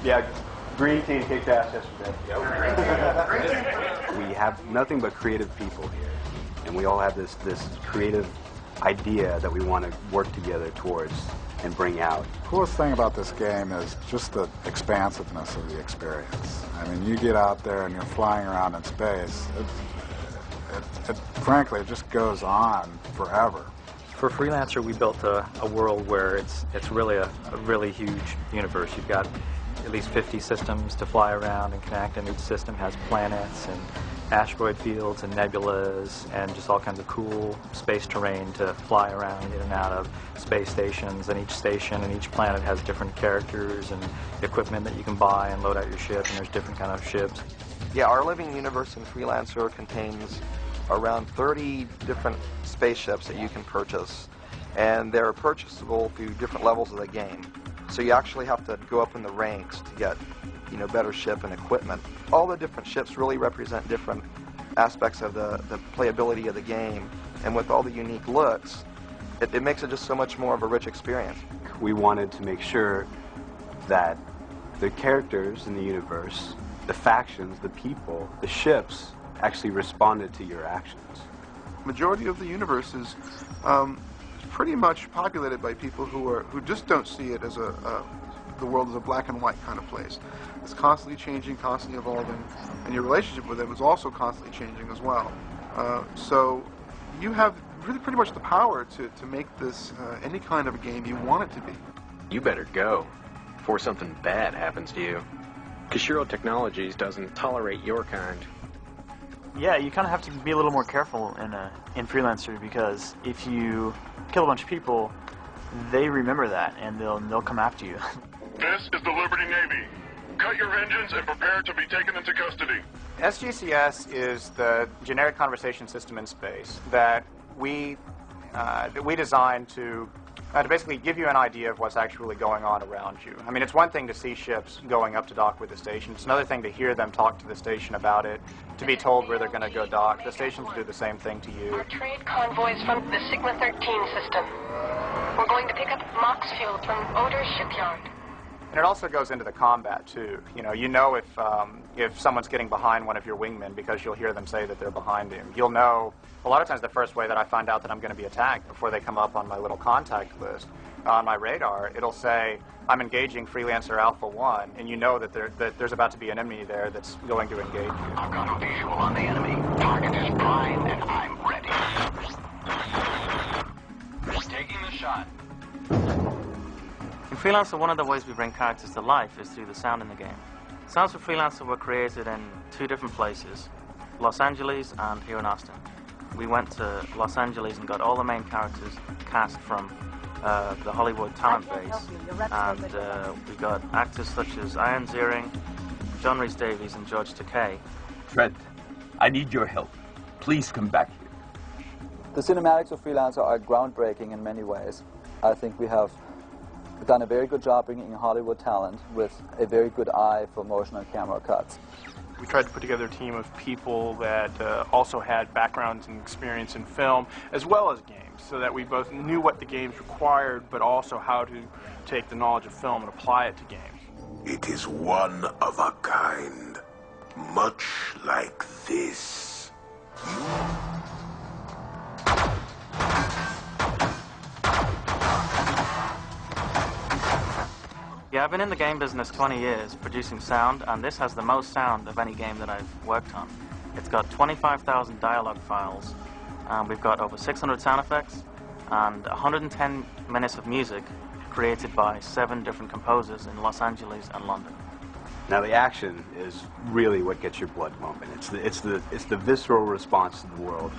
Yeah, green team kicked ass yesterday. We have nothing but creative people here, and we all have this creative idea that we want to work together towards and bring out. The coolest thing about this game is just the expansiveness of the experience. I mean, you get out there and you're flying around in space. Frankly, it just goes on forever. For Freelancer, we built a world where it's really a really huge universe. You've got at least 50 systems to fly around and connect, and each system has planets and asteroid fields and nebulas and just all kinds of cool space terrain to fly around in and out of space stations. And each station and each planet has different characters and equipment that you can buy and load out your ship, and there's different kind of ships. Yeah, our living universe in Freelancer contains around 30 different spaceships that you can purchase, and they're purchasable through different levels of the game. So you actually have to go up in the ranks to get, better ship and equipment. All the different ships really represent different aspects of the playability of the game, and with all the unique looks, it makes it just so much more of a rich experience. We wanted to make sure that the characters in the universe, the factions, the people, the ships, actually responded to your actions. Majority of the universe is pretty much populated by people who just don't see it as the world as a black and white kind of place. It's constantly changing, constantly evolving, and your relationship with it is also constantly changing as well. So you have really pretty much the power to make this any kind of a game you want it to be. You better go before something bad happens to you. Kashiro Technologies doesn't tolerate your kind. Yeah, you kind of have to be a little more careful in Freelancer, because if you kill a bunch of people, they remember that and they'll come after you. This is the Liberty Navy. Cut your engines and prepare to be taken into custody. SGCS is the generic conversation system in space that we designed to basically give you an idea of what's actually going on around you. I mean, it's one thing to see ships going up to dock with the station. It's another thing to hear them talk to the station about it, to be told where they're going to go dock. The stations do the same thing to you. Our trade convoys from the Sigma 13 system. We're going to pick up Mox fuel from Odor's shipyard. And it also goes into the combat, too. You know if someone's getting behind one of your wingmen because you'll hear them say that they're behind him. You'll know, a lot of times the first way that I find out that I'm going to be attacked, before they come up on my little contact list, on my radar, it'll say, I'm engaging Freelancer Alpha 1, and you know that there's about to be an enemy there that's going to engage you. I've got a visual on the enemy. Target is prime, and I'm ready. Taking the shot. In Freelancer, one of the ways we bring characters to life is through the sound in the game. Sounds for Freelancer were created in 2 different places, Los Angeles and here in Austin. We went to Los Angeles and got all the main characters cast from the Hollywood talent base, and we got actors such as Ian Ziering, John Rhys Davies, and George Takei. Trent, I need your help. Please come back here. The cinematics of Freelancer are groundbreaking in many ways. I think we have done a very good job bringing in Hollywood talent with a very good eye for motion and camera cuts. We tried to put together a team of people that also had backgrounds and experience in film as well as games, so that we both knew what the games required, but also how to take the knowledge of film and apply it to games. It is one of a kind, much like this. Yeah, I've been in the game business 20 years, producing sound, and this has the most sound of any game that I've worked on. It's got 25,000 dialogue files, and we've got over 600 sound effects, and 110 minutes of music created by 7 different composers in Los Angeles and London. Now the action is really what gets your blood pumping. It's the visceral response to the world.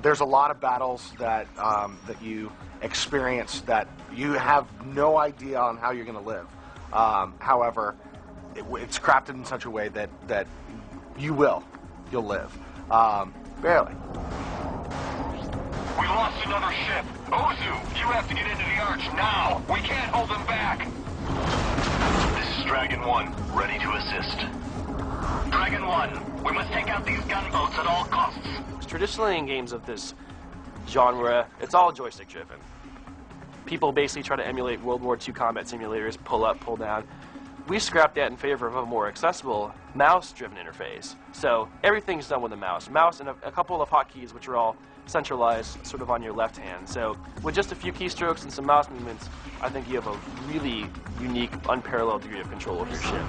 There's a lot of battles that that you experience that you have no idea on how you're going to live. However, it's crafted in such a way that you'll live. Barely. We lost another ship. Ozu, you have to get into the arch now. We can't hold them back. This is Dragon 1, ready to assist. Dragon 1, we must take out these gunboats at all costs. Traditionally in games of this genre, it's all joystick driven. people basically try to emulate World War II combat simulators, pull up, pull down. We scrapped that in favor of a more accessible mouse-driven interface. So everything's done with a mouse. Mouse and a couple of hotkeys, which are all centralized sort of on your left hand. So with just a few keystrokes and some mouse movements, I think you have a really unique, unparalleled degree of control of your ship.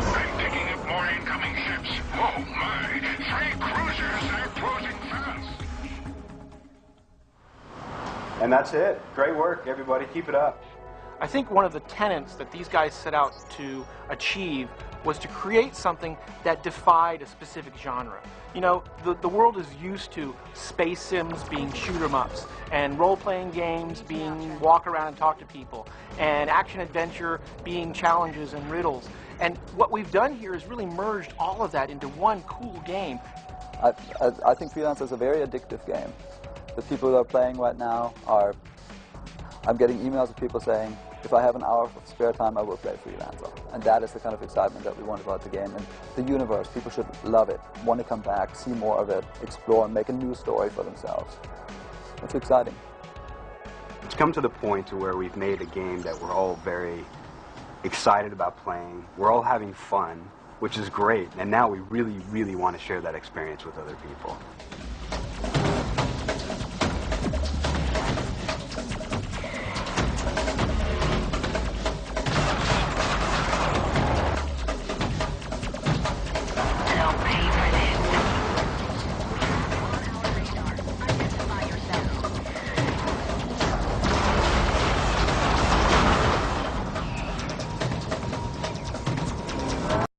I'm picking up more incoming ships. Oh my! 3 cruisers are closing fast. And that's it. Great work, everybody. Keep it up. I think one of the tenets that these guys set out to achieve was to create something that defied a specific genre. You know, the world is used to space sims being shoot-'em-ups, and role-playing games being walk around and talk to people, and action-adventure being challenges and riddles. And what we've done here is really merged all of that into one cool game. I think Freelancer is a very addictive game. The people who are playing right now are... I'm getting emails of people saying, if I have an hour of spare time, I will play Freelancer. And that is the kind of excitement that we want about the game. And the universe, people should love it, want to come back, see more of it, explore, and make a new story for themselves. It's exciting. It's come to the point to where we've made a game that we're all very excited about playing. We're all having fun, which is great. And now we really, really want to share that experience with other people.